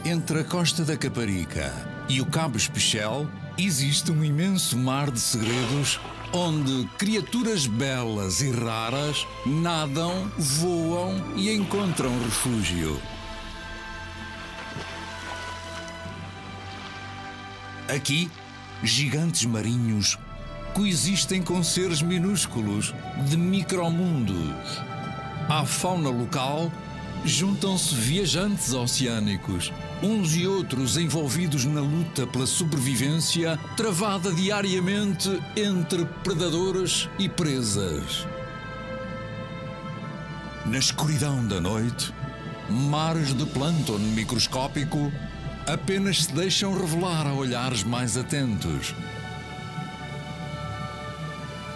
Entre a Costa da Caparica e o Cabo Especial existe um imenso mar de segredos onde criaturas belas e raras nadam, voam e encontram refúgio. Aqui, gigantes marinhos coexistem com seres minúsculos de micromundos. À fauna local juntam-se viajantes oceânicos, uns e outros envolvidos na luta pela sobrevivência travada diariamente entre predadores e presas. Na escuridão da noite, mares de plâncton microscópico apenas se deixam revelar a olhares mais atentos.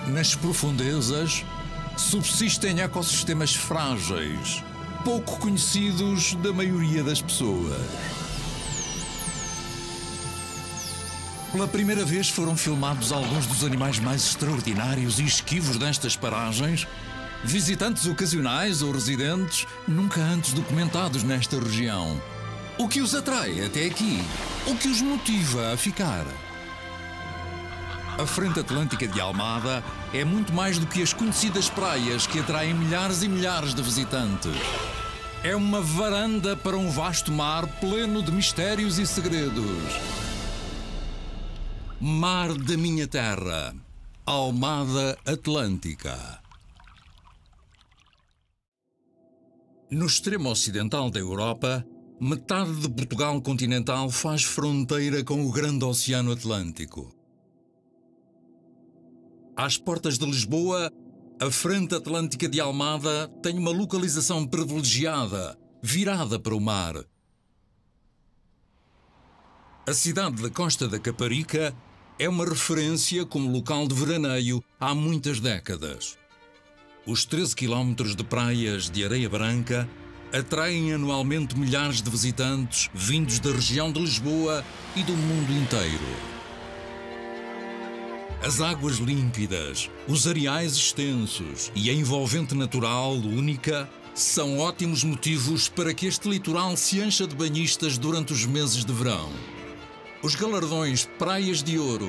Nas profundezas subsistem ecossistemas frágeis, pouco conhecidos da maioria das pessoas. Pela primeira vez foram filmados alguns dos animais mais extraordinários e esquivos destas paragens, visitantes ocasionais ou residentes nunca antes documentados nesta região. O que os atrai até aqui? O que os motiva a ficar? A Frente Atlântica de Almada é muito mais do que as conhecidas praias que atraem milhares e milhares de visitantes. É uma varanda para um vasto mar pleno de mistérios e segredos. Mar da minha terra, Almada Atlântica. No extremo ocidental da Europa, metade de Portugal continental faz fronteira com o grande Oceano Atlântico. Às portas de Lisboa, a Frente Atlântica de Almada tem uma localização privilegiada, virada para o mar. A cidade da Costa da Caparica é uma referência como local de veraneio há muitas décadas. Os 13 quilómetros de praias de areia branca atraem anualmente milhares de visitantes vindos da região de Lisboa e do mundo inteiro. As águas límpidas, os areais extensos e a envolvente natural única são ótimos motivos para que este litoral se encha de banhistas durante os meses de verão. Os galardões Praias de Ouro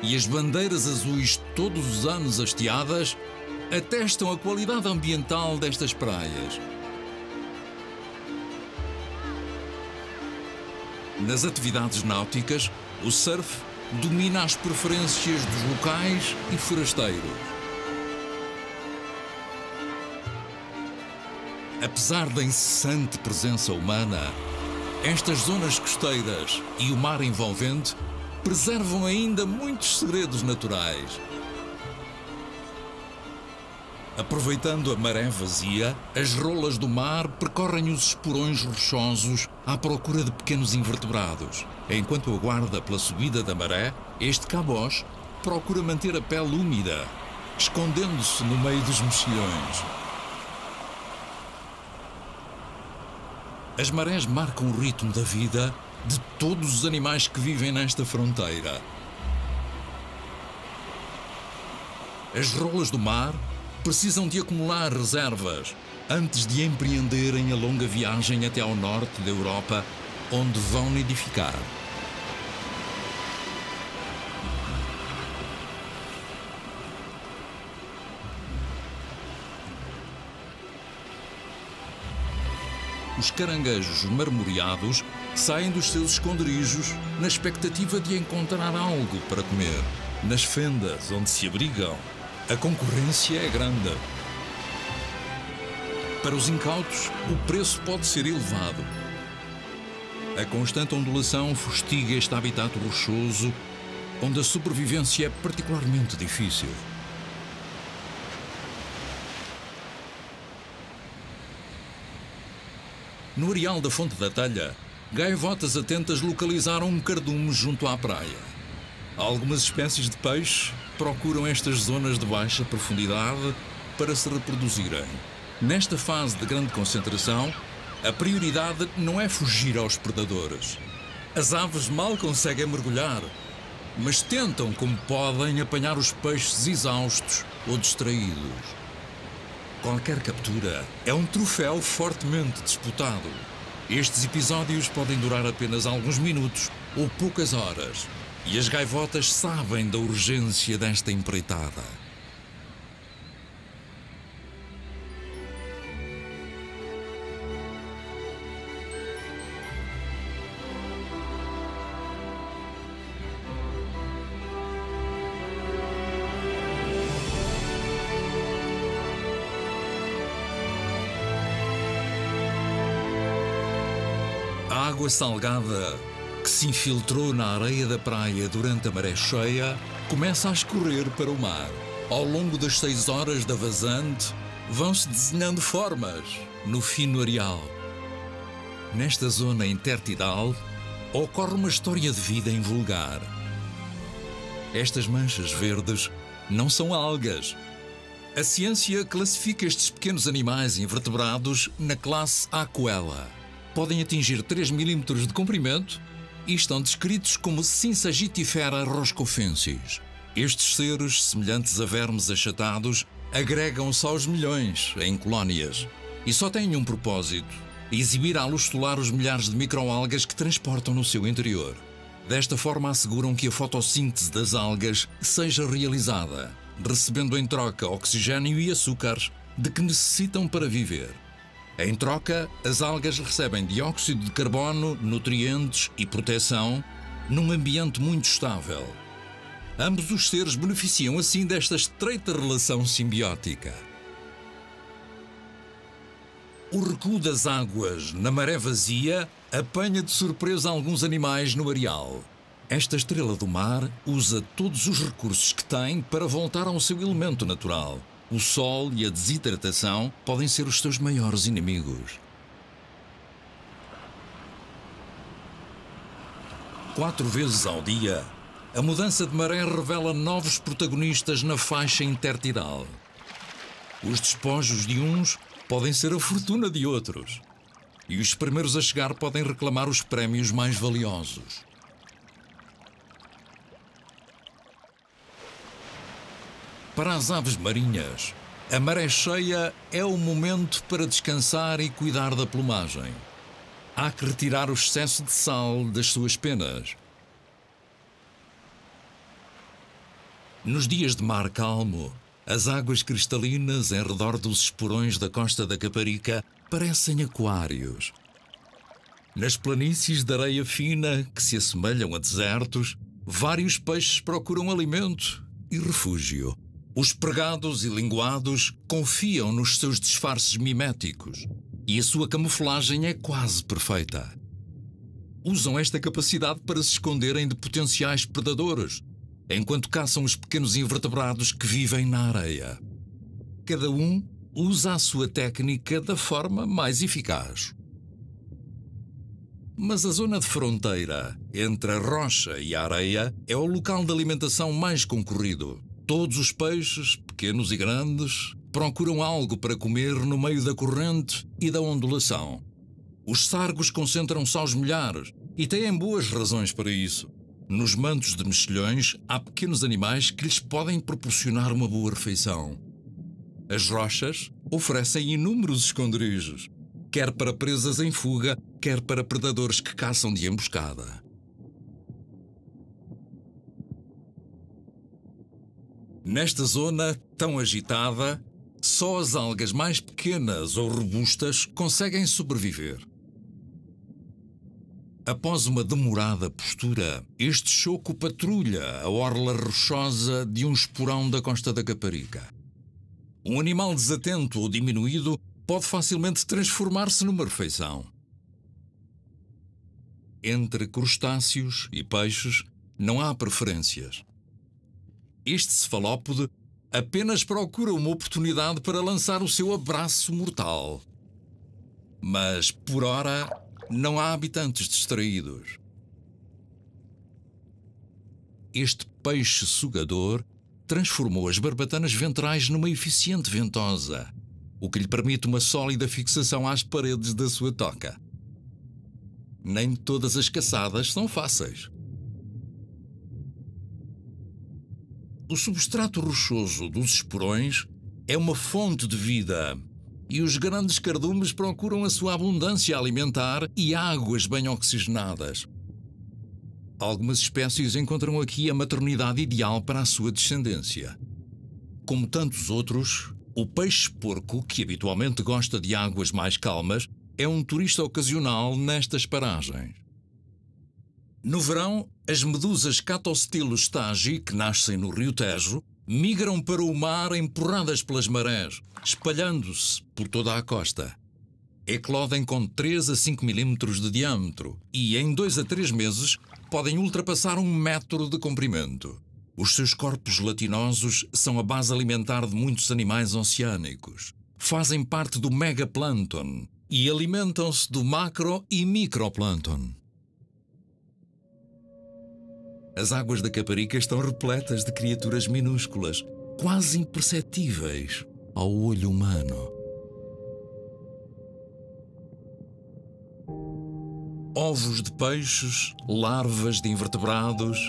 e as bandeiras azuis todos os anos hasteadas atestam a qualidade ambiental destas praias. Nas atividades náuticas, o surf domina as preferências dos locais e forasteiros. Apesar da incessante presença humana, estas zonas costeiras e o mar envolvente preservam ainda muitos segredos naturais. Aproveitando a maré vazia, as rolas do mar percorrem os esporões rochosos à procura de pequenos invertebrados. Enquanto aguarda pela subida da maré, este caboche procura manter a pele úmida, escondendo-se no meio dos mexilhões. As marés marcam o ritmo da vida de todos os animais que vivem nesta fronteira. As rolas do mar precisam de acumular reservas antes de empreenderem a longa viagem até ao norte da Europa, onde vão nidificar. Os caranguejos marmoreados saem dos seus esconderijos na expectativa de encontrar algo para comer. Nas fendas onde se abrigam, a concorrência é grande. Para os incautos, o preço pode ser elevado. A constante ondulação fustiga este habitat rochoso, onde a sobrevivência é particularmente difícil. No areal da Fonte da Telha, gaivotas atentas localizaram um cardume junto à praia. Algumas espécies de peixe procuram estas zonas de baixa profundidade para se reproduzirem. Nesta fase de grande concentração, a prioridade não é fugir aos predadores. As aves mal conseguem mergulhar, mas tentam como podem apanhar os peixes exaustos ou distraídos. Qualquer captura é um troféu fortemente disputado. Estes episódios podem durar apenas alguns minutos ou poucas horas, e as gaivotas sabem da urgência desta empreitada. A água salgada que se infiltrou na areia da praia durante a maré cheia começa a escorrer para o mar. Ao longo das 6 horas da vazante, vão-se desenhando formas no fino areal. Nesta zona intertidal, ocorre uma história de vida invulgar. Estas manchas verdes não são algas. A ciência classifica estes pequenos animais invertebrados na classe Aquella. Podem atingir 3 milímetros de comprimento e estão descritos como Synsagitifera roscofensis. Estes seres, semelhantes a vermes achatados, agregam-se aos milhões em colónias e só têm um propósito: exibir à luz solar os milhares de microalgas que transportam no seu interior. Desta forma asseguram que a fotossíntese das algas seja realizada, recebendo em troca oxigênio e açúcares de que necessitam para viver. Em troca, as algas recebem dióxido de carbono, nutrientes e proteção num ambiente muito estável. Ambos os seres beneficiam assim desta estreita relação simbiótica. O recuo das águas na maré vazia apanha de surpresa alguns animais no areal. Esta estrela do mar usa todos os recursos que tem para voltar ao seu elemento natural. O sol e a desidratação podem ser os seus maiores inimigos. 4 vezes ao dia, a mudança de maré revela novos protagonistas na faixa intertidal. Os despojos de uns podem ser a fortuna de outros, e os primeiros a chegar podem reclamar os prémios mais valiosos. Para as aves marinhas, a maré cheia é o momento para descansar e cuidar da plumagem. Há que retirar o excesso de sal das suas penas. Nos dias de mar calmo, as águas cristalinas em redor dos esporões da costa da Caparica parecem aquários. Nas planícies de areia fina que se assemelham a desertos, vários peixes procuram alimento e refúgio. Os pregados e linguados confiam nos seus disfarces miméticos e a sua camuflagem é quase perfeita. Usam esta capacidade para se esconderem de potenciais predadores, enquanto caçam os pequenos invertebrados que vivem na areia. Cada um usa a sua técnica da forma mais eficaz. Mas a zona de fronteira entre a rocha e a areia é o local de alimentação mais concorrido. Todos os peixes, pequenos e grandes, procuram algo para comer no meio da corrente e da ondulação. Os sargos concentram-se aos milhares e têm boas razões para isso. Nos mantos de mexilhões há pequenos animais que lhes podem proporcionar uma boa refeição. As rochas oferecem inúmeros esconderijos, quer para presas em fuga, quer para predadores que caçam de emboscada. Nesta zona tão agitada, só as algas mais pequenas ou robustas conseguem sobreviver. Após uma demorada postura, este choco patrulha a orla rochosa de um esporão da costa da Caparica. Um animal desatento ou diminuído pode facilmente transformar-se numa refeição. Entre crustáceos e peixes não há preferências. Este cefalópode apenas procura uma oportunidade para lançar o seu abraço mortal. Mas, por ora, não há habitantes distraídos. Este peixe sugador transformou as barbatanas ventrais numa eficiente ventosa, o que lhe permite uma sólida fixação às paredes da sua toca. Nem todas as caçadas são fáceis. O substrato rochoso dos esporões é uma fonte de vida, e os grandes cardumes procuram a sua abundância alimentar e águas bem oxigenadas. Algumas espécies encontram aqui a maternidade ideal para a sua descendência. Como tantos outros, o peixe-porco, que habitualmente gosta de águas mais calmas, é um turista ocasional nestas paragens. No verão, as medusas Catostilo stagi, que nascem no Rio Tejo, migram para o mar empurradas pelas marés, espalhando-se por toda a costa. Eclodem com 3 a 5 milímetros de diâmetro e, em 2 a 3 meses, podem ultrapassar 1 metro de comprimento. Os seus corpos gelatinosos são a base alimentar de muitos animais oceânicos. Fazem parte do megaplâncton e alimentam-se do macro e microplâncton. As águas da Caparica estão repletas de criaturas minúsculas, quase imperceptíveis ao olho humano. Ovos de peixes, larvas de invertebrados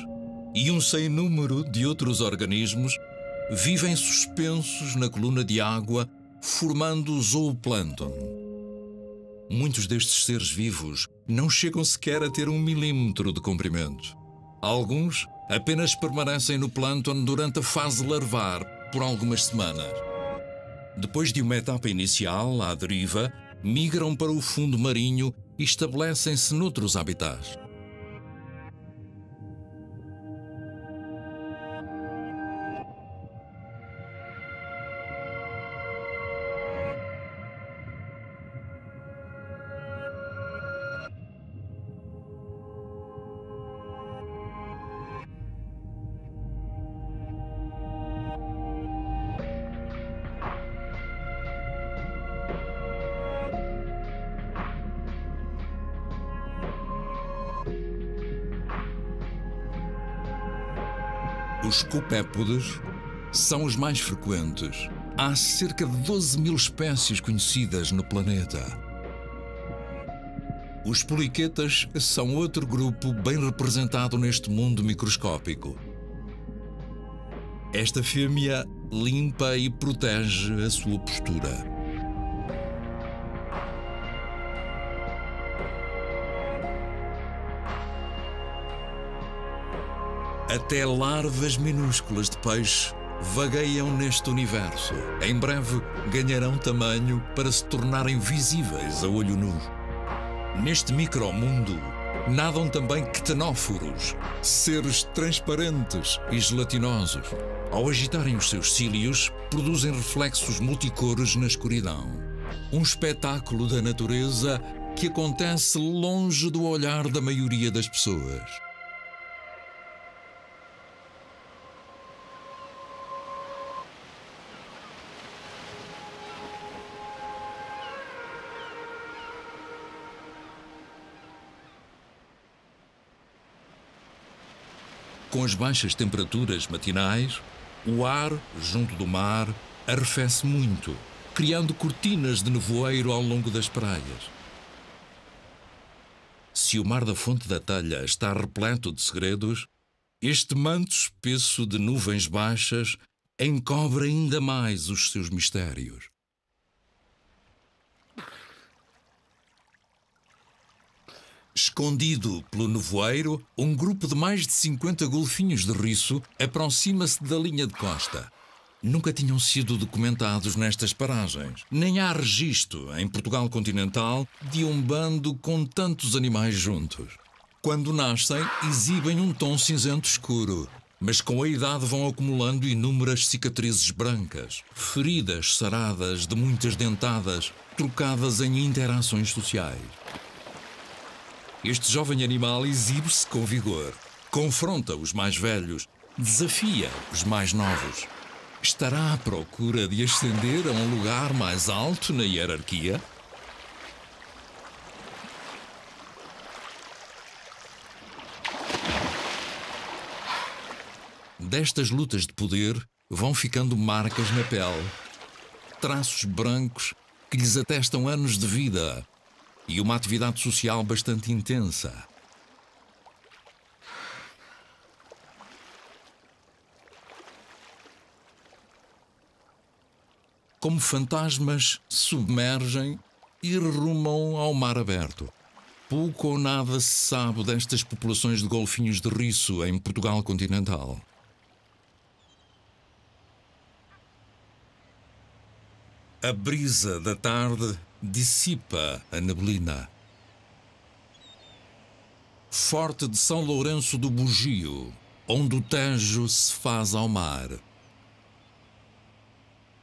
e um sem número de outros organismos vivem suspensos na coluna de água, formando o zooplâncton. Muitos destes seres vivos não chegam sequer a ter 1 milímetro de comprimento. Alguns apenas permanecem no plâncton durante a fase larvar por algumas semanas. Depois de uma etapa inicial, à deriva, migram para o fundo marinho e estabelecem-se noutros habitats. Os copépodes são os mais frequentes. Há cerca de 12.000 espécies conhecidas no planeta. Os poliquetas são outro grupo bem representado neste mundo microscópico. Esta fêmea limpa e protege a sua postura. Até larvas minúsculas de peixe vagueiam neste universo. Em breve ganharão tamanho para se tornarem visíveis a olho nu. Neste micromundo nadam também ctenóforos, seres transparentes e gelatinosos. Ao agitarem os seus cílios, produzem reflexos multicores na escuridão. Um espetáculo da natureza que acontece longe do olhar da maioria das pessoas. Com as baixas temperaturas matinais, o ar, junto do mar, arrefece muito, criando cortinas de nevoeiro ao longo das praias. Se o mar da Fonte da Telha está repleto de segredos, este manto espesso de nuvens baixas encobre ainda mais os seus mistérios. Escondido pelo nevoeiro, um grupo de mais de 50 golfinhos de riço aproxima-se da linha de costa. Nunca tinham sido documentados nestas paragens. Nem há registro, em Portugal continental, de um bando com tantos animais juntos. Quando nascem, exibem um tom cinzento escuro, mas com a idade vão acumulando inúmeras cicatrizes brancas, feridas saradas de muitas dentadas, trocadas em interações sociais. Este jovem animal exibe-se com vigor, confronta os mais velhos, desafia os mais novos. Estará à procura de ascender a um lugar mais alto na hierarquia? Destas lutas de poder vão ficando marcas na pele, traços brancos que lhes atestam anos de vida e uma atividade social bastante intensa. como fantasmas, submergem e rumam ao mar aberto. Pouco ou nada se sabe destas populações de golfinhos de riço em Portugal continental. A brisa da tarde dissipa a neblina. Forte de São Lourenço do Bugio, onde o Tejo se faz ao mar.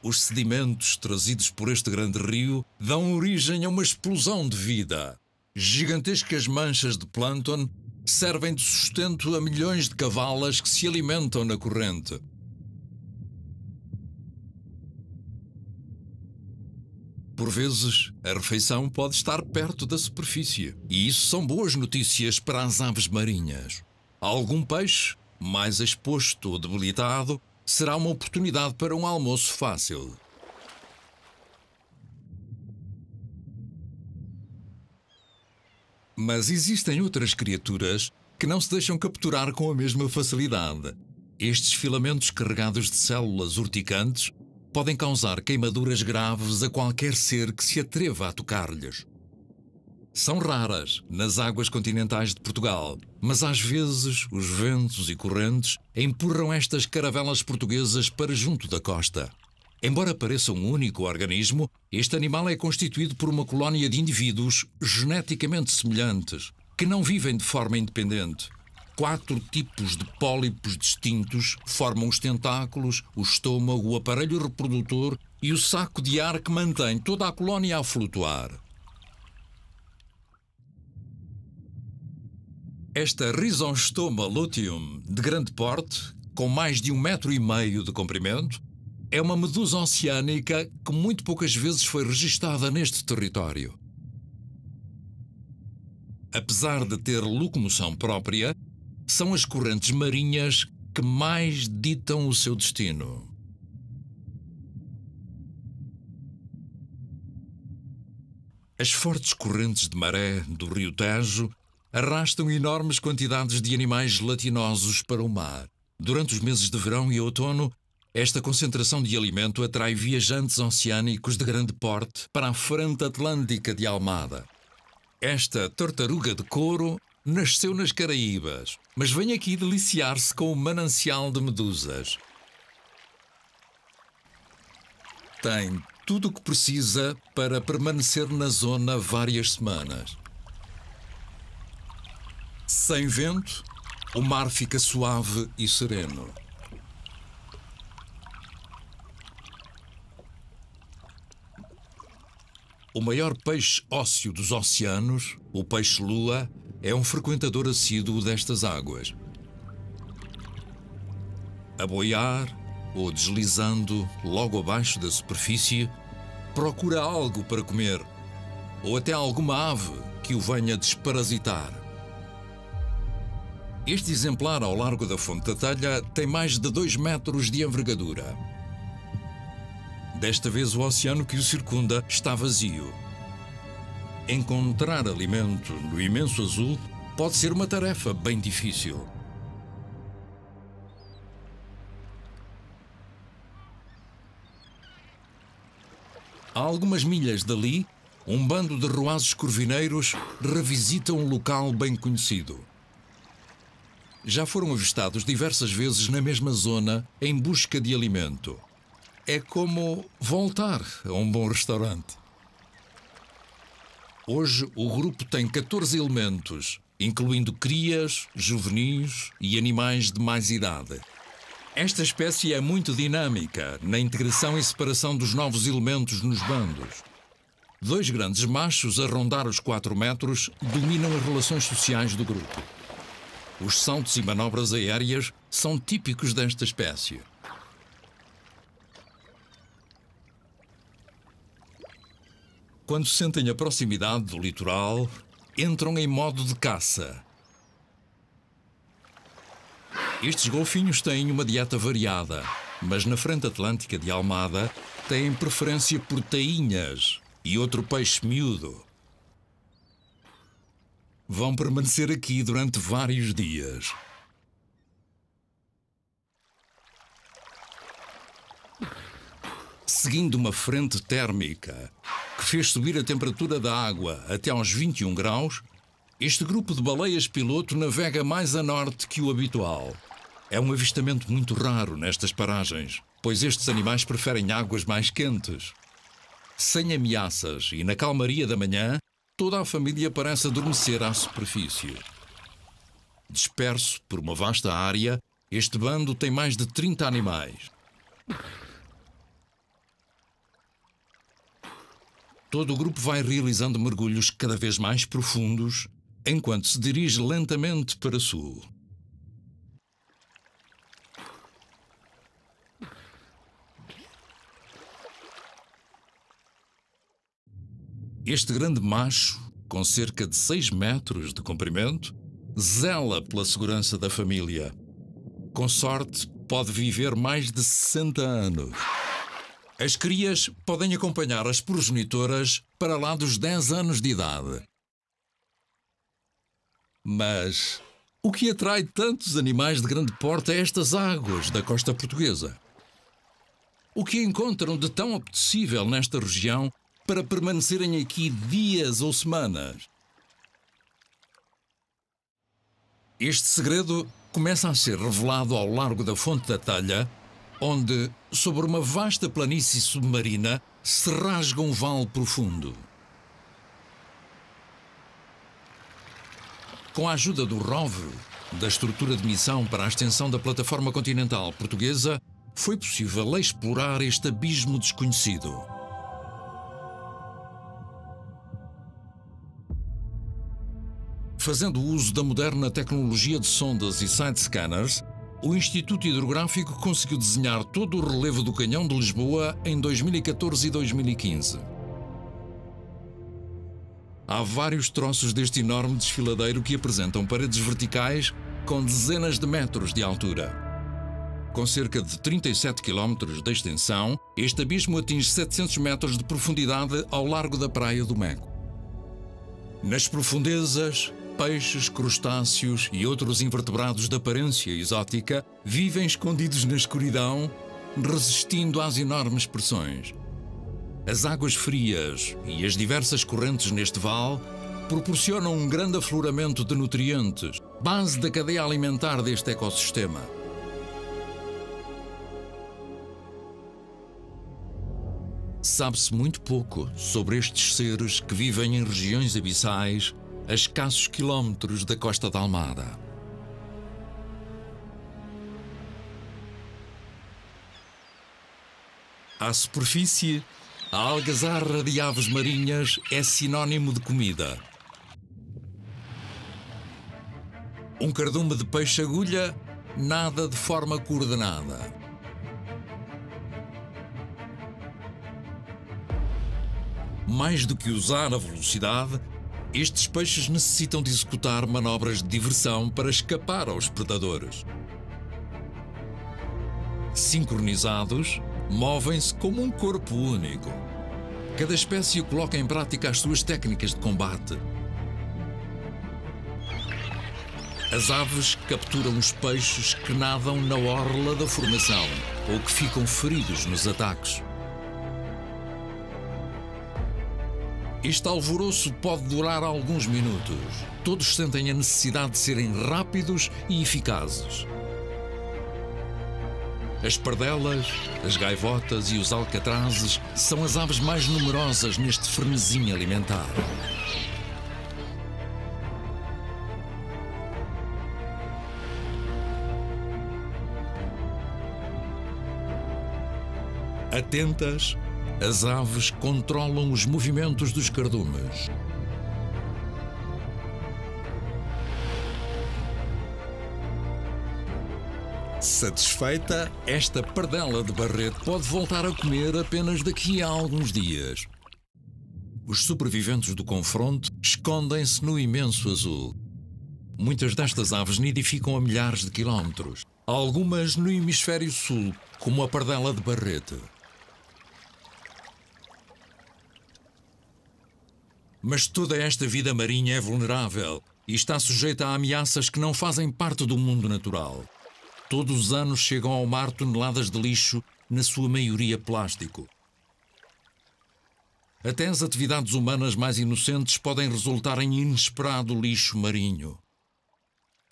Os sedimentos trazidos por este grande rio dão origem a uma explosão de vida. Gigantescas manchas de plâncton servem de sustento a milhões de cavalas que se alimentam na corrente. Por vezes, a refeição pode estar perto da superfície, e isso são boas notícias para as aves marinhas. Algum peixe, mais exposto ou debilitado, será uma oportunidade para um almoço fácil. Mas existem outras criaturas que não se deixam capturar com a mesma facilidade. Estes filamentos carregados de células urticantes podem causar queimaduras graves a qualquer ser que se atreva a tocar-lhes. São raras nas águas continentais de Portugal, mas às vezes os ventos e correntes empurram estas caravelas portuguesas para junto da costa. Embora pareça um único organismo, este animal é constituído por uma colónia de indivíduos geneticamente semelhantes, que não vivem de forma independente. 4 tipos de pólipos distintos formam os tentáculos, o estômago, o aparelho reprodutor e o saco de ar que mantém toda a colónia a flutuar. Esta Rhizostoma luteum, de grande porte, com mais de 1,5 metro de comprimento, é uma medusa oceânica que muito poucas vezes foi registada neste território. Apesar de ter locomoção própria, são as correntes marinhas que mais ditam o seu destino. As fortes correntes de maré do rio Tejo arrastam enormes quantidades de animais gelatinosos para o mar. Durante os meses de verão e outono, esta concentração de alimento atrai viajantes oceânicos de grande porte para a frente atlântica de Almada. Esta tartaruga de couro nasceu nas Caraíbas, mas vem aqui deliciar-se com o manancial de medusas. Tem tudo o que precisa para permanecer na zona várias semanas. Sem vento, o mar fica suave e sereno. O maior peixe ósseo dos oceanos, o peixe-lua, é um frequentador assíduo destas águas. A boiar ou deslizando logo abaixo da superfície, procura algo para comer ou até alguma ave que o venha desparasitar. Este exemplar ao largo da Fonte da Telha tem mais de 2 metros de envergadura. Desta vez o oceano que o circunda está vazio. Encontrar alimento no imenso azul pode ser uma tarefa bem difícil. A algumas milhas dali, um bando de ruazes corvineiros revisita um local bem conhecido. Já foram avistados diversas vezes na mesma zona em busca de alimento. É como voltar a um bom restaurante. Hoje o grupo tem 14 elementos, incluindo crias, juvenis e animais de mais idade. Esta espécie é muito dinâmica na integração e separação dos novos elementos nos bandos. 2 grandes machos a rondar os 4 metros dominam as relações sociais do grupo. Os saltos e manobras aéreas são típicos desta espécie. Quando sentem a proximidade do litoral, entram em modo de caça. Estes golfinhos têm uma dieta variada, mas na frente atlântica de Almada têm preferência por tainhas e outro peixe miúdo. Vão permanecer aqui durante vários dias. Seguindo uma frente térmica que fez subir a temperatura da água até aos 21 graus, este grupo de baleias-piloto navega mais a norte que o habitual. É um avistamento muito raro nestas paragens, pois estes animais preferem águas mais quentes. Sem ameaças e na calmaria da manhã, toda a família parece adormecer à superfície. Disperso por uma vasta área, este bando tem mais de 30 animais. Todo o grupo vai realizando mergulhos cada vez mais profundos, enquanto se dirige lentamente para sul. Este grande macho, com cerca de 6 metros de comprimento, zela pela segurança da família. Com sorte, pode viver mais de 60 anos. As crias podem acompanhar as progenitoras para lá dos 10 anos de idade. Mas o que atrai tantos animais de grande porte a estas águas da costa portuguesa? O que encontram de tão apetecível nesta região para permanecerem aqui dias ou semanas? Este segredo começa a ser revelado ao largo da Fonte da Talha, onde, sobre uma vasta planície submarina, se rasga um vale profundo. Com a ajuda do rover, da estrutura de missão para a extensão da plataforma continental portuguesa, foi possível explorar este abismo desconhecido. Fazendo uso da moderna tecnologia de sondas e side scanners, o Instituto Hidrográfico conseguiu desenhar todo o relevo do Canhão de Lisboa em 2014 e 2015. Há vários troços deste enorme desfiladeiro que apresentam paredes verticais com dezenas de metros de altura. Com cerca de 37 km de extensão, este abismo atinge 700 metros de profundidade ao largo da Praia do Meco. Nas profundezas, peixes, crustáceos e outros invertebrados de aparência exótica vivem escondidos na escuridão, resistindo às enormes pressões. As águas frias e as diversas correntes neste vale proporcionam um grande afloramento de nutrientes, base da cadeia alimentar deste ecossistema. Sabe-se muito pouco sobre estes seres que vivem em regiões abissais a escassos quilómetros da costa da Almada. À superfície, a algazarra de aves marinhas é sinónimo de comida. Um cardume de peixe-agulha nada de forma coordenada. Mais do que usar a velocidade, estes peixes necessitam de executar manobras de diversão para escapar aos predadores. Sincronizados, movem-se como um corpo único. Cada espécie coloca em prática as suas técnicas de combate. As aves capturam os peixes que nadam na orla da formação ou que ficam feridos nos ataques. Este alvoroço pode durar alguns minutos. Todos sentem a necessidade de serem rápidos e eficazes. As pardelas, as gaivotas e os alcatrazes são as aves mais numerosas neste frenesim alimentar. Atentas, as aves controlam os movimentos dos cardumes. Satisfeita, esta pardela de barrete pode voltar a comer apenas daqui a alguns dias. Os sobreviventes do confronto escondem-se no imenso azul. Muitas destas aves nidificam a milhares de quilómetros. Algumas no hemisfério sul, como a pardela de barrete. Mas toda esta vida marinha é vulnerável e está sujeita a ameaças que não fazem parte do mundo natural. Todos os anos chegam ao mar toneladas de lixo, na sua maioria plástico. até as atividades humanas mais inocentes podem resultar em inesperado lixo marinho.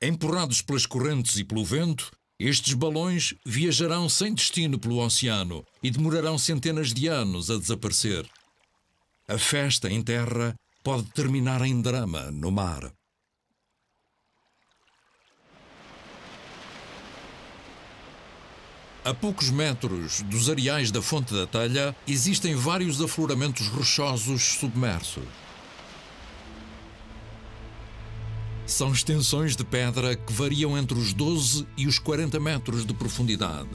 Empurrados pelas correntes e pelo vento, estes balões viajarão sem destino pelo oceano e demorarão centenas de anos a desaparecer. A festa em terra pode terminar em drama no mar. A poucos metros dos areais da Fonte da Telha existem vários afloramentos rochosos submersos. São extensões de pedra que variam entre os 12 e os 40 metros de profundidade.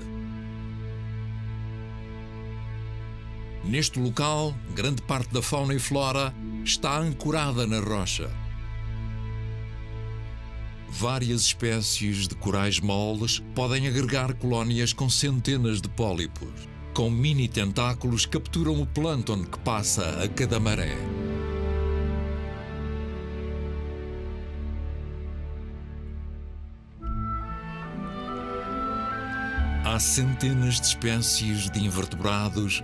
Neste local, grande parte da fauna e flora está ancorada na rocha. Várias espécies de corais moles podem agregar colónias com centenas de pólipos. Com mini tentáculos capturam o plâncton que passa a cada maré. Há centenas de espécies de invertebrados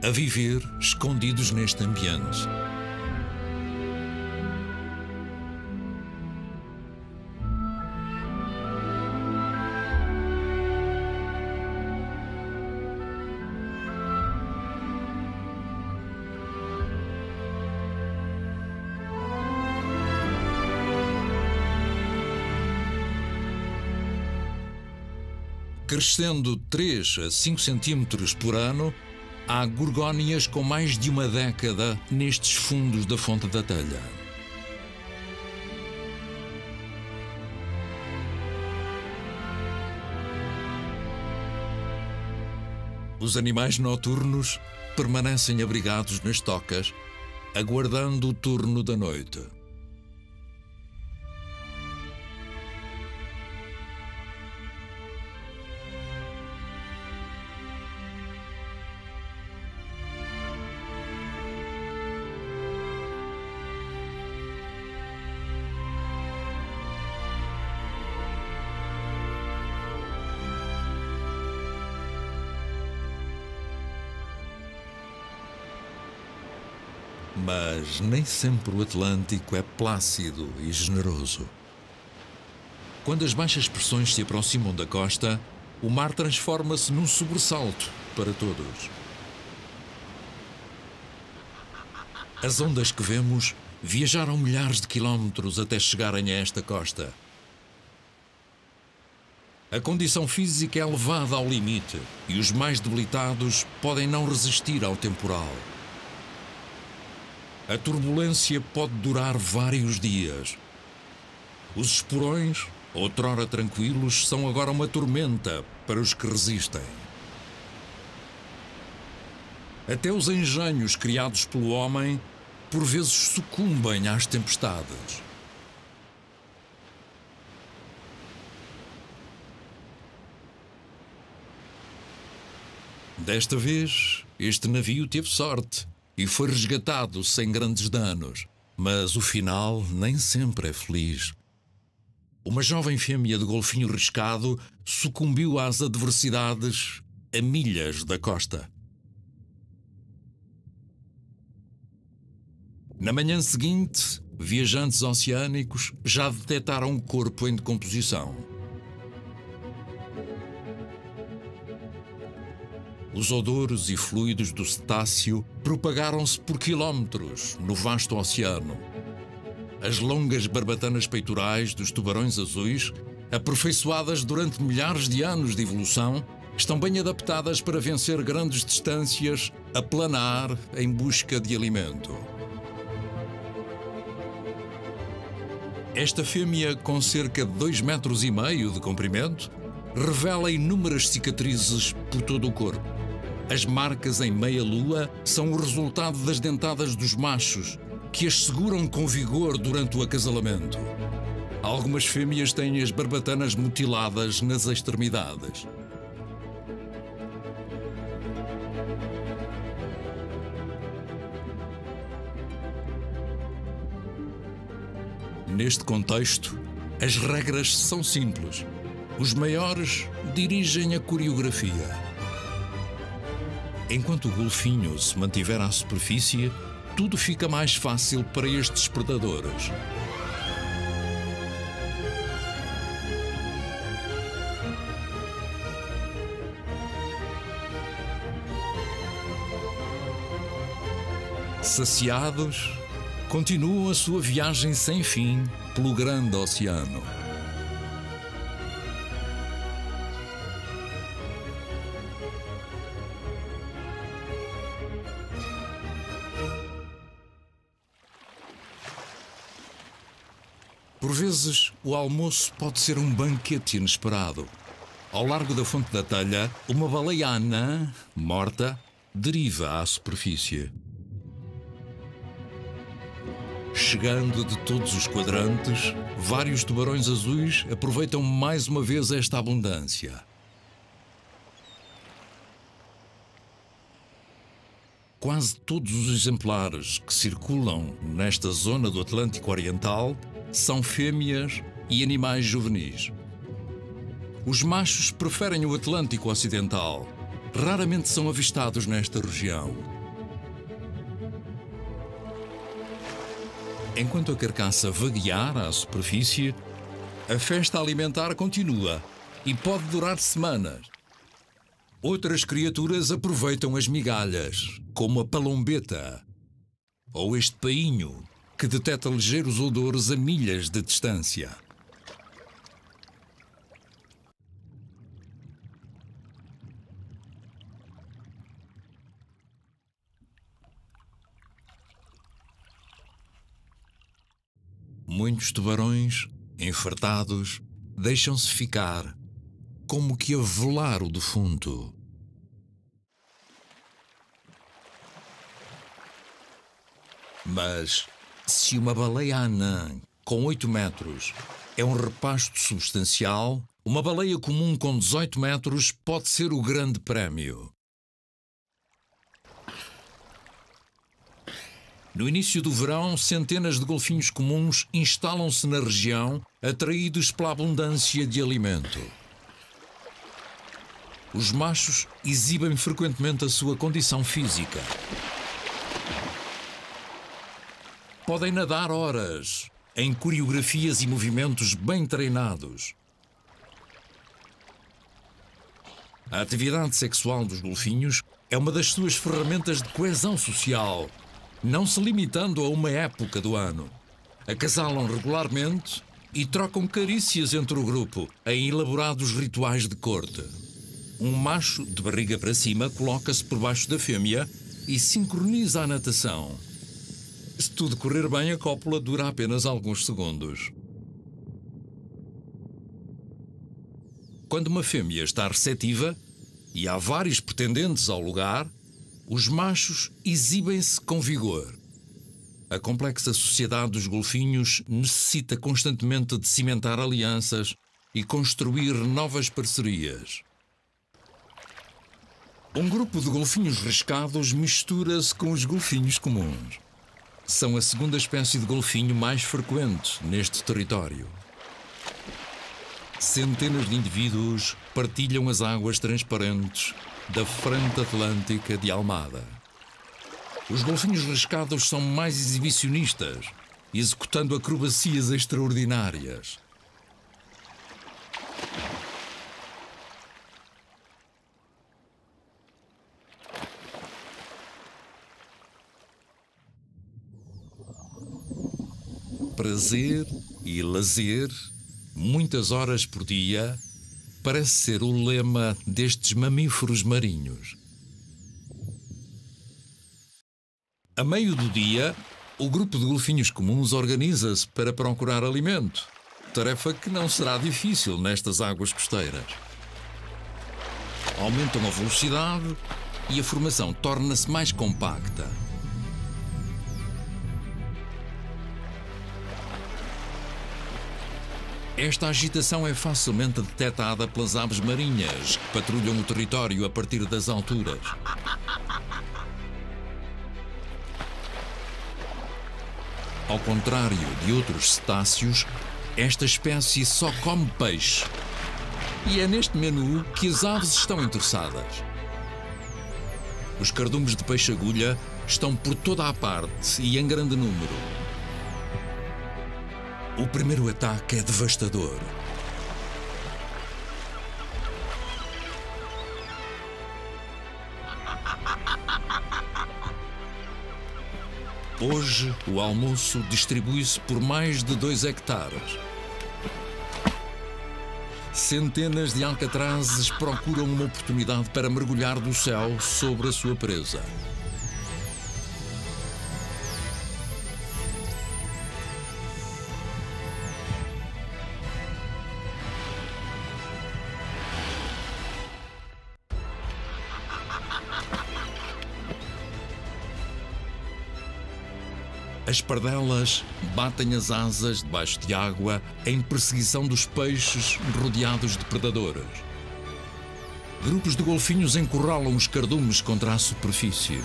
a viver escondidos neste ambiente. Crescendo 3 a 5 centímetros por ano, há gorgónias com mais de uma década nestes fundos da Fonte da Telha. Os animais noturnos permanecem abrigados nas tocas, aguardando o turno da noite. Mas nem sempre o Atlântico é plácido e generoso. Quando as baixas pressões se aproximam da costa, o mar transforma-se num sobressalto para todos. As ondas que vemos viajaram milhares de quilómetros até chegarem a esta costa. A condição física é levada ao limite e os mais debilitados podem não resistir ao temporal. A turbulência pode durar vários dias. Os esporões, outrora tranquilos, são agora uma tormenta para os que resistem. Até os engenhos criados pelo homem, por vezes, sucumbem às tempestades. Desta vez, este navio teve sorte e foi resgatado sem grandes danos, mas o final nem sempre é feliz. Uma jovem fêmea de golfinho riscado sucumbiu às adversidades a milhas da costa. Na manhã seguinte, viajantes oceânicos já detectaram um corpo em decomposição. Os odores e fluidos do cetáceo propagaram-se por quilómetros no vasto oceano. As longas barbatanas peitorais dos tubarões azuis, aperfeiçoadas durante milhares de anos de evolução, estão bem adaptadas para vencer grandes distâncias a planar em busca de alimento. Esta fêmea, com cerca de 2,5 metros de comprimento, revela inúmeras cicatrizes por todo o corpo. As marcas em meia-lua são o resultado das dentadas dos machos, que as seguram com vigor durante o acasalamento. Algumas fêmeas têm as barbatanas mutiladas nas extremidades. Neste contexto, as regras são simples. Os maiores dirigem a coreografia. Enquanto o golfinho se mantiver à superfície, tudo fica mais fácil para estes predadores. Saciados, continuam a sua viagem sem fim pelo grande oceano. Por vezes, o almoço pode ser um banquete inesperado. Ao largo da Fonte da Telha, uma baleia anã, morta, deriva à superfície. Chegando de todos os quadrantes, vários tubarões azuis aproveitam mais uma vez esta abundância. Quase todos os exemplares que circulam nesta zona do Atlântico Oriental são fêmeas e animais juvenis. Os machos preferem o Atlântico Ocidental. Raramente são avistados nesta região. Enquanto a carcaça vaguear à superfície, a festa alimentar continua e pode durar semanas. Outras criaturas aproveitam as migalhas, como a palombeta ou este painho, que detecta ligeiros odores a milhas de distância. Muitos tubarões, enfartados, deixam-se ficar, como que a velar o defunto. Mas, se uma baleia anã com 8 metros é um repasto substancial, uma baleia comum com 18 metros pode ser o grande prémio. No início do verão, centenas de golfinhos comuns instalam-se na região, atraídos pela abundância de alimento. Os machos exibem frequentemente a sua condição física. Podem nadar horas, em coreografias e movimentos bem treinados. A atividade sexual dos golfinhos é uma das suas ferramentas de coesão social, não se limitando a uma época do ano. Acasalam regularmente e trocam carícias entre o grupo em elaborados rituais de corte. Um macho, de barriga para cima, coloca-se por baixo da fêmea e sincroniza a natação. Se tudo correr bem, a cópula dura apenas alguns segundos. Quando uma fêmea está receptiva, e há vários pretendentes ao lugar, os machos exibem-se com vigor. A complexa sociedade dos golfinhos necessita constantemente de cimentar alianças e construir novas parcerias. Um grupo de golfinhos riscados mistura-se com os golfinhos comuns. São a segunda espécie de golfinho mais frequente neste território. Centenas de indivíduos partilham as águas transparentes da frente atlântica de Almada. Os golfinhos riscados são mais exibicionistas, executando acrobacias extraordinárias. Prazer e lazer, muitas horas por dia, parece ser o lema destes mamíferos marinhos. A meio do dia, o grupo de golfinhos comuns organiza-se para procurar alimento, tarefa que não será difícil nestas águas costeiras. Aumentam a velocidade e a formação torna-se mais compacta. Esta agitação é facilmente detectada pelas aves marinhas que patrulham o território a partir das alturas. Ao contrário de outros cetáceos, esta espécie só come peixe. E é neste menu que as aves estão interessadas. Os cardumes de peixe-agulha estão por toda a parte e em grande número. O primeiro ataque é devastador. Hoje, o almoço distribui-se por mais de 2 hectares. Centenas de alcatrazes procuram uma oportunidade para mergulhar do céu sobre a sua presa. As pardelas batem as asas debaixo de água em perseguição dos peixes rodeados de predadores. Grupos de golfinhos encurralam os cardumes contra a superfície.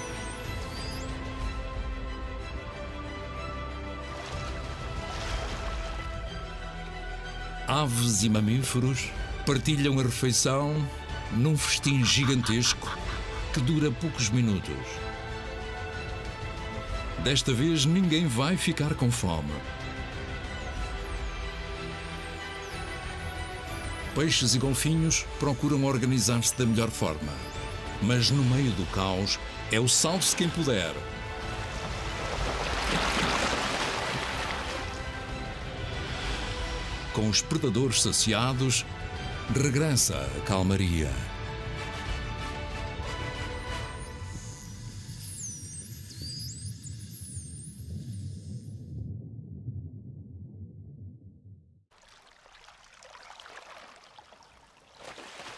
Aves e mamíferos partilham a refeição num festim gigantesco que dura poucos minutos. Desta vez, ninguém vai ficar com fome. Peixes e golfinhos procuram organizar-se da melhor forma. Mas no meio do caos, é o salve-se quem puder. Com os predadores saciados, regressa a calmaria.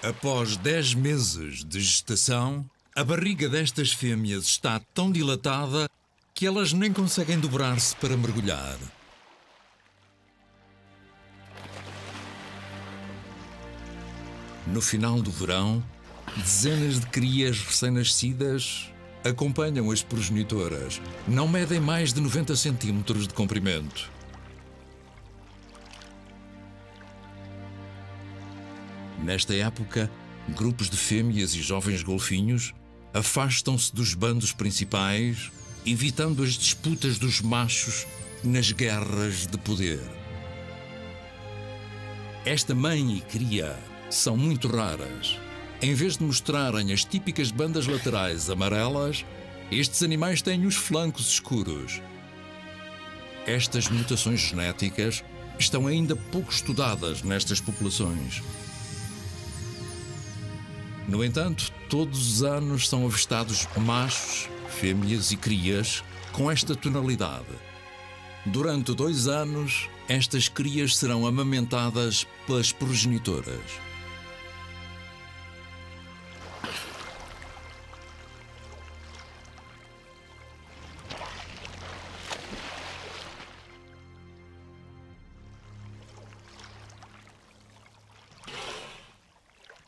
Após 10 meses de gestação, a barriga destas fêmeas está tão dilatada que elas nem conseguem dobrar-se para mergulhar. No final do verão, dezenas de crias recém-nascidas acompanham as progenitoras. Não medem mais de 90 centímetros de comprimento. Nesta época, grupos de fêmeas e jovens golfinhos afastam-se dos bandos principais, evitando as disputas dos machos nas guerras de poder. Esta mãe e cria são muito raras. Em vez de mostrarem as típicas bandas laterais amarelas, estes animais têm os flancos escuros. Estas mutações genéticas estão ainda pouco estudadas nestas populações. No entanto, todos os anos são avistados machos, fêmeas e crias com esta tonalidade. Durante 2 anos, estas crias serão amamentadas pelas progenitoras.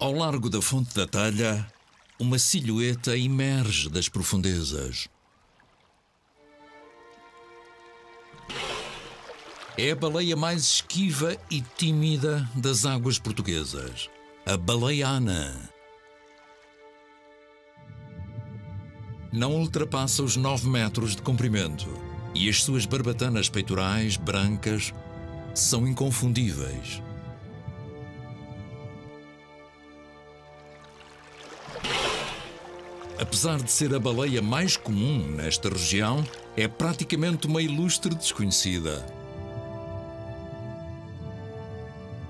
Ao largo da fonte da talha, uma silhueta emerge das profundezas. É a baleia mais esquiva e tímida das águas portuguesas, a baleia anã. Não ultrapassa os 9 metros de comprimento e as suas barbatanas peitorais brancas são inconfundíveis. Apesar de ser a baleia mais comum nesta região, é praticamente uma ilustre desconhecida.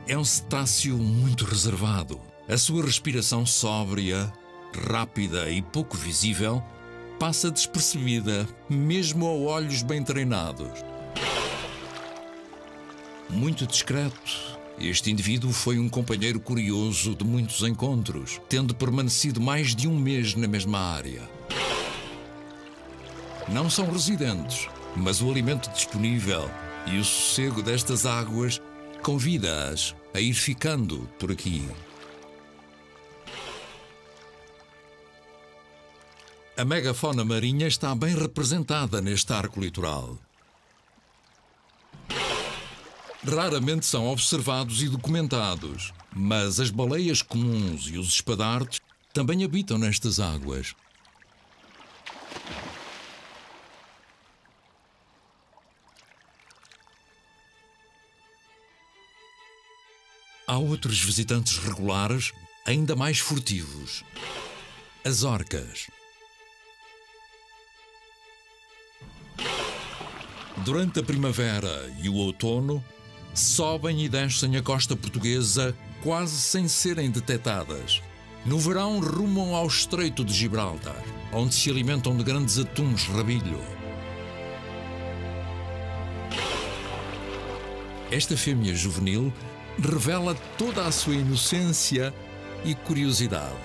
É um cetáceo muito reservado. A sua respiração sóbria, rápida e pouco visível passa despercebida, mesmo a olhos bem treinados. Muito discreto, este indivíduo foi um companheiro curioso de muitos encontros, tendo permanecido mais de 1 mês na mesma área. Não são residentes, mas o alimento disponível e o sossego destas águas convida-as a ir ficando por aqui. A megafauna marinha está bem representada neste arco litoral. Raramente são observados e documentados, mas as baleias comuns e os espadartes também habitam nestas águas. Há outros visitantes regulares, ainda mais furtivos: as orcas. Durante a primavera e o outono, sobem e descem a costa portuguesa quase sem serem detectadas. No verão, rumam ao Estreito de Gibraltar, onde se alimentam de grandes atuns rabilho. Esta fêmea juvenil revela toda a sua inocência e curiosidade.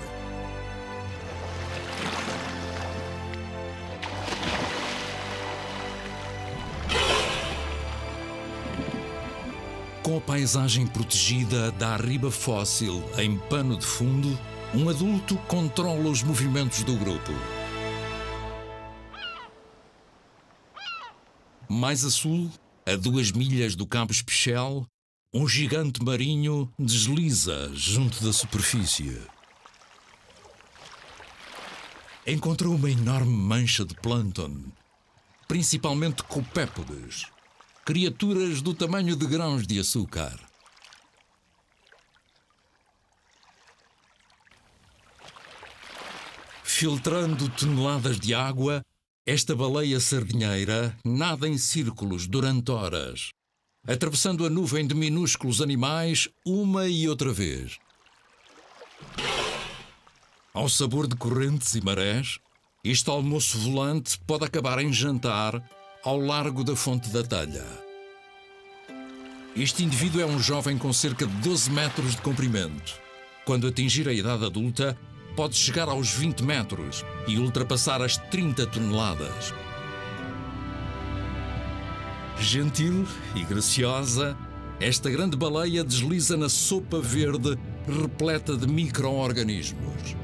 Com a paisagem protegida da arriba fóssil em pano de fundo, um adulto controla os movimentos do grupo. Mais a sul, a 2 milhas do Cabo Espichel, um gigante marinho desliza junto da superfície. Encontrou uma enorme mancha de plâncton, principalmente copépodes, criaturas do tamanho de grãos de açúcar. Filtrando toneladas de água, esta baleia sardinheira nada em círculos durante horas, atravessando a nuvem de minúsculos animais uma e outra vez. Ao sabor de correntes e marés, este almoço volante pode acabar em jantar ao largo da Fonte da Telha. Este indivíduo é um jovem com cerca de 12 metros de comprimento. Quando atingir a idade adulta, pode chegar aos 20 metros e ultrapassar as 30 toneladas. Gentil e graciosa, esta grande baleia desliza na sopa verde repleta de micro-organismos.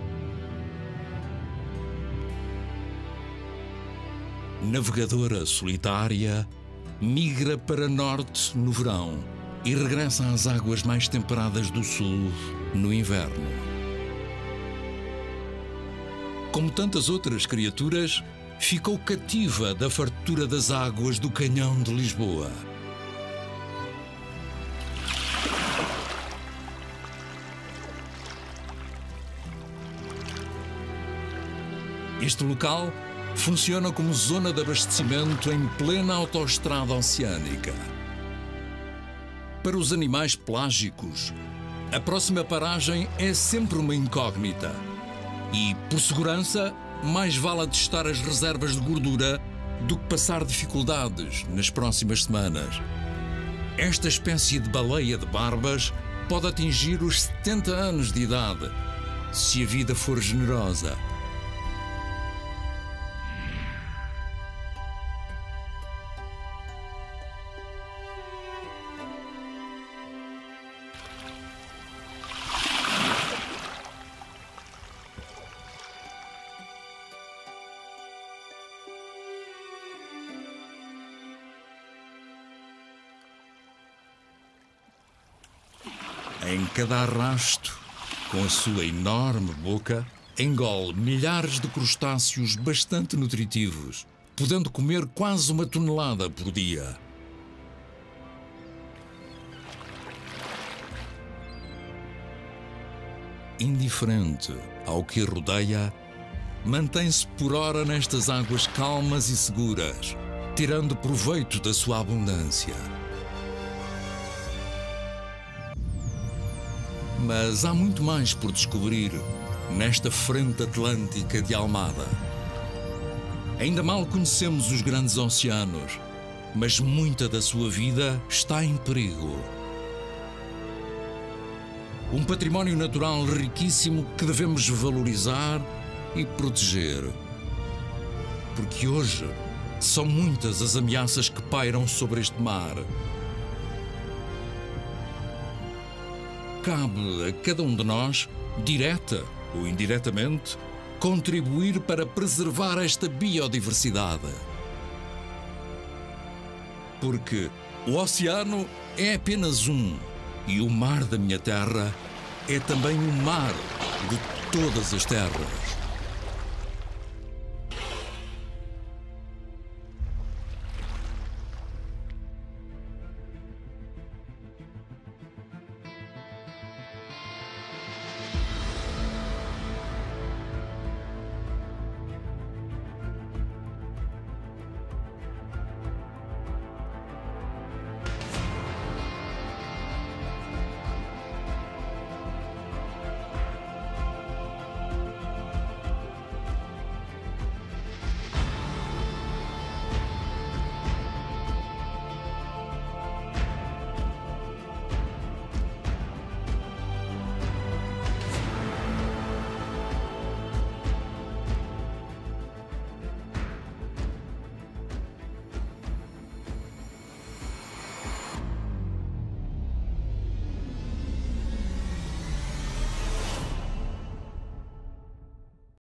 Navegadora solitária, migra para norte no verão e regressa às águas mais temperadas do sul no inverno. Como tantas outras criaturas, ficou cativa da fartura das águas do Canhão de Lisboa. Este local funciona como zona de abastecimento em plena autoestrada oceânica. Para os animais pelágicos, a próxima paragem é sempre uma incógnita. E, por segurança, mais vale atestar as reservas de gordura do que passar dificuldades nas próximas semanas. Esta espécie de baleia de barbas pode atingir os 70 anos de idade, se a vida for generosa. Em cada arrasto, com a sua enorme boca, engole milhares de crustáceos bastante nutritivos, podendo comer quase 1 tonelada por dia. Indiferente ao que a rodeia, mantém-se por hora nestas águas calmas e seguras, tirando proveito da sua abundância. Mas há muito mais por descobrir nesta frente atlântica de Almada. Ainda mal conhecemos os grandes oceanos, mas muita da sua vida está em perigo. Um património natural riquíssimo que devemos valorizar e proteger. Porque hoje são muitas as ameaças que pairam sobre este mar. Cabe a cada um de nós, direta ou indiretamente, contribuir para preservar esta biodiversidade. Porque o oceano é apenas um, e o mar da minha terra é também o mar de todas as terras.